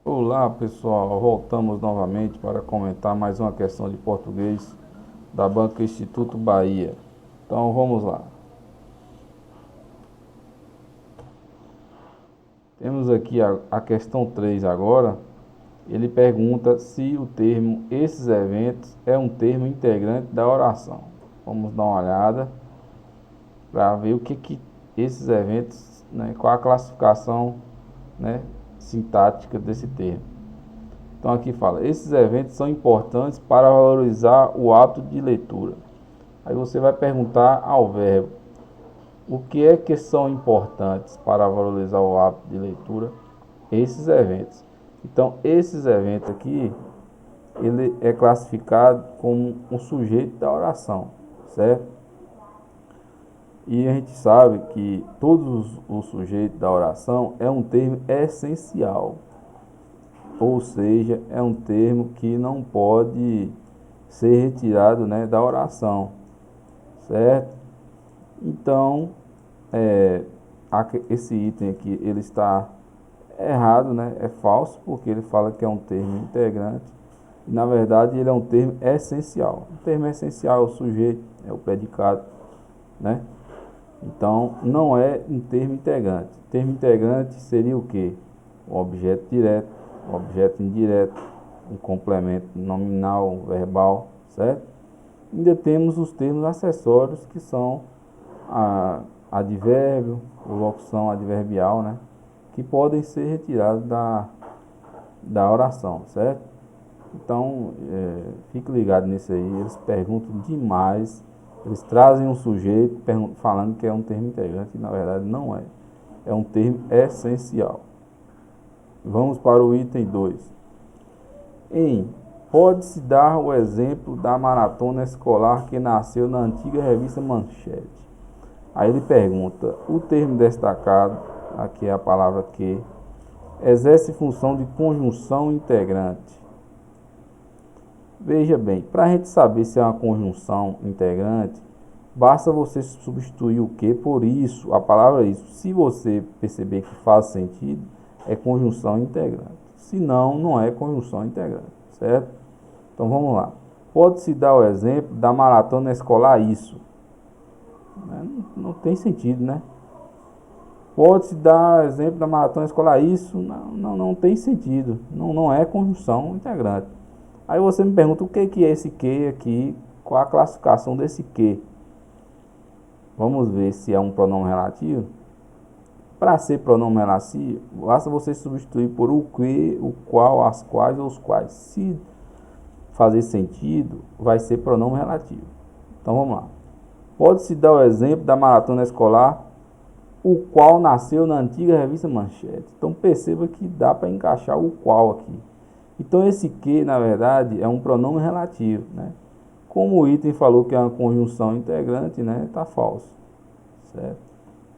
Olá pessoal, voltamos novamente para comentar mais uma questão de português da Banca Instituto Bahia. Então vamos lá. Temos aqui a questão 3 agora. Ele pergunta se o termo esses eventos é um termo integrante da oração. Vamos dar uma olhada para ver o que esses eventos, né, qual a classificação, né, sintática desse termo. Então aqui fala, esses eventos são importantes para valorizar o hábito de leitura. Aí você vai perguntar ao verbo, o que é que são importantes para valorizar o hábito de leitura? Esses eventos. Então esses eventos aqui, ele é classificado como um sujeito da oração, certo? E a gente sabe que todos os sujeitos da oração é um termo essencial. Ou seja, é um termo que não pode ser retirado, né, da oração, certo? Então, esse item aqui ele está errado, né? É falso, porque ele fala que é um termo integrante e na verdade ele é um termo essencial. O termo essencial é o sujeito, é o predicado, né? Então, não é um termo integrante. O termo integrante seria o quê? O objeto direto, o objeto indireto, um complemento nominal, um verbal, certo? Ainda temos os termos acessórios, que são advérbio, locução adverbial, né? Que podem ser retirados da oração, certo? Então, fique ligado nisso aí. Eles perguntam demais. Eles trazem um sujeito falando que é um termo integrante, e na verdade não é. É um termo essencial. Vamos para o item 2. Pode-se dar o exemplo da maratona escolar que nasceu na antiga revista Manchete. Aí ele pergunta, o termo destacado, aqui é a palavra que, exerce função de conjunção integrante. Veja bem, para a gente saber se é uma conjunção integrante, basta você substituir o que por isso, a palavra isso. Se você perceber que faz sentido, é conjunção integrante. Se não, não é conjunção integrante, certo? Então vamos lá. Pode-se dar o exemplo da maratona escolar isso. Não tem sentido, né? Pode-se dar exemplo da maratona escolar isso. Não tem sentido. Não é conjunção integrante. Aí você me pergunta o que é esse que aqui, qual a classificação desse que. Vamos ver se é um pronome relativo. Para ser pronome relativo, basta você substituir por o que, o qual, as quais ou os quais. Se fazer sentido, vai ser pronome relativo. Então vamos lá. Pode-se dar o exemplo da maratona escolar, o qual nasceu na antiga revista Manchete. Então perceba que dá para encaixar o qual aqui. Então esse que, na verdade, é um pronome relativo, né? Como o item falou que é uma conjunção integrante, né? Está falso, certo?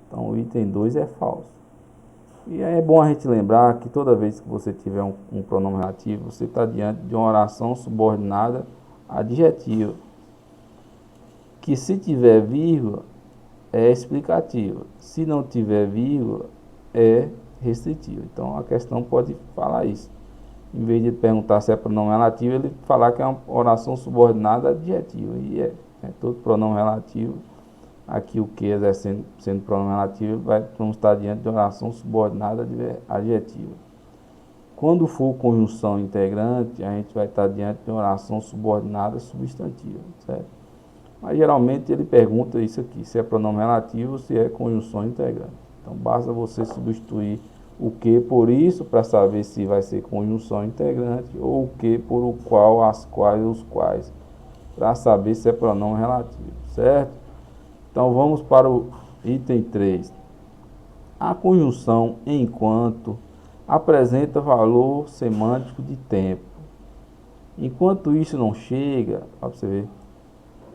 Então o item 2 é falso. E é bom a gente lembrar que toda vez que você tiver um pronome relativo, você está diante de uma oração subordinada adjetiva, que se tiver vírgula é explicativa, se não tiver vírgula é restritiva. Então a questão pode falar isso. Em vez de perguntar se é pronome relativo, ele falar que é uma oração subordinada adjetiva. E todo pronome relativo. Aqui o que exercendo sendo pronome relativo, vamos estar diante de oração subordinada adjetiva. Quando for conjunção integrante, a gente vai estar diante de oração subordinada substantiva, certo? Mas geralmente ele pergunta isso aqui, se é pronome relativo ou se é conjunção integrante. Então basta você substituir o que por isso para saber se vai ser conjunção integrante ou o que por o qual, as quais, os quais, para saber se é pronome relativo, certo? Então vamos para o item 3. A conjunção enquanto apresenta valor semântico de tempo. Enquanto isso não chega, para você ver,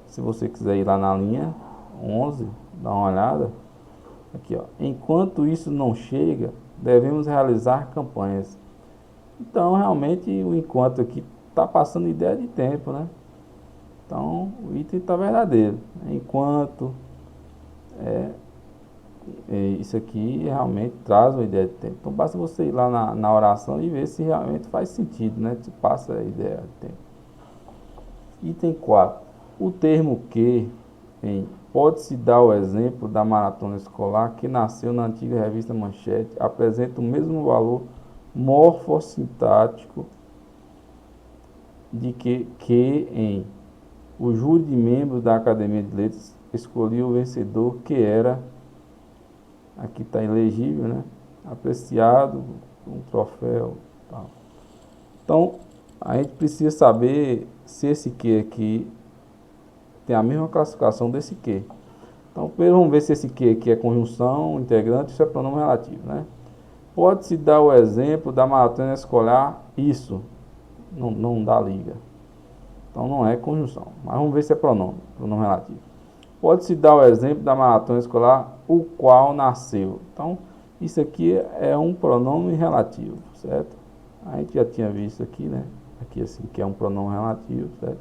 se você quiser ir lá na linha 11, dá uma olhada. Aqui, ó. Enquanto isso não chega, devemos realizar campanhas. Então, realmente, o enquanto aqui está passando ideia de tempo, né? Então, o item está verdadeiro. Enquanto Isso aqui realmente traz uma ideia de tempo. Então basta você ir lá na oração e ver se realmente faz sentido, né? Se passa a ideia de tempo. Item 4. O termo que, pode-se dar o exemplo da maratona escolar que nasceu na antiga revista Manchete, apresenta o mesmo valor morfossintático de que o júri de membros da Academia de Letras escolheu o vencedor que era, aqui está ilegível, né? Apreciado, um troféu, tal. Então, a gente precisa saber se esse que aqui tem a mesma classificação desse que. Então, primeiro vamos ver se esse que aqui é conjunção, integrante, isso é pronome relativo, né? Pode-se dar o exemplo da maratona escolar, isso, não dá liga. Então não é conjunção, mas vamos ver se é pronome relativo. Pode-se dar o exemplo da maratona escolar, o qual nasceu. Então, isso aqui é um pronome relativo, certo? A gente já tinha visto aqui, né? Aqui assim, que é um pronome relativo, certo?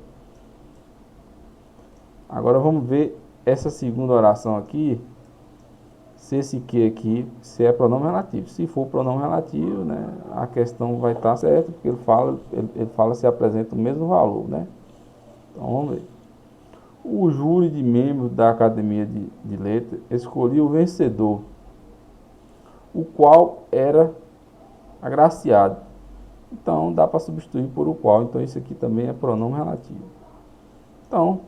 Agora vamos ver essa segunda oração aqui, se esse que aqui, se é pronome relativo. Se for pronome relativo, né, a questão vai estar certa, porque ele fala se apresenta o mesmo valor, né? Então vamos ver. O júri de membros da Academia de Letras escolheu o vencedor, o qual era agraciado. Então dá para substituir por o qual. Então isso aqui também é pronome relativo. Então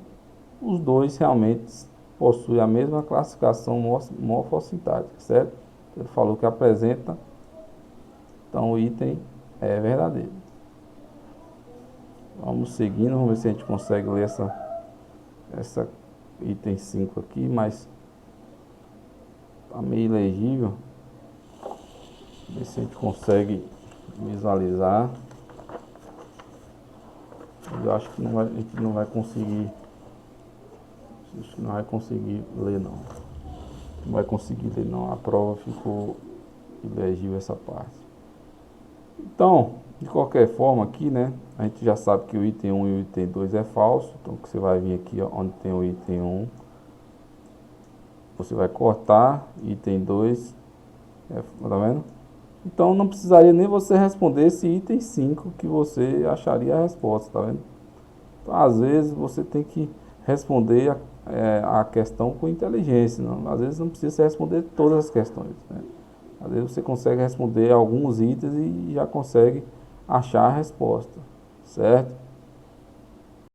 os dois realmente possuem a mesma classificação morfossintática, certo? Ele falou que apresenta, então o item é verdadeiro. Vamos seguindo, vamos ver se a gente consegue ler essa item 5 aqui, mas tá meio ilegível. Ver se a gente consegue visualizar. Eu acho que a gente não vai conseguir. Acho que não vai conseguir ler não. Não vai conseguir ler não. A prova ficou ilegível essa parte. Então, de qualquer forma aqui, né? A gente já sabe que o item 1 e o item 2 é falso. Então você vai vir aqui, ó, onde tem o item 1. Você vai cortar, item 2. Tá vendo? Então não precisaria nem você responder esse item 5 que você acharia a resposta, tá vendo? Então, às vezes você tem que responder a questão com inteligência, não? Às vezes não precisa responder todas as questões, né? Às vezes você consegue responder alguns itens e já consegue achar a resposta, certo?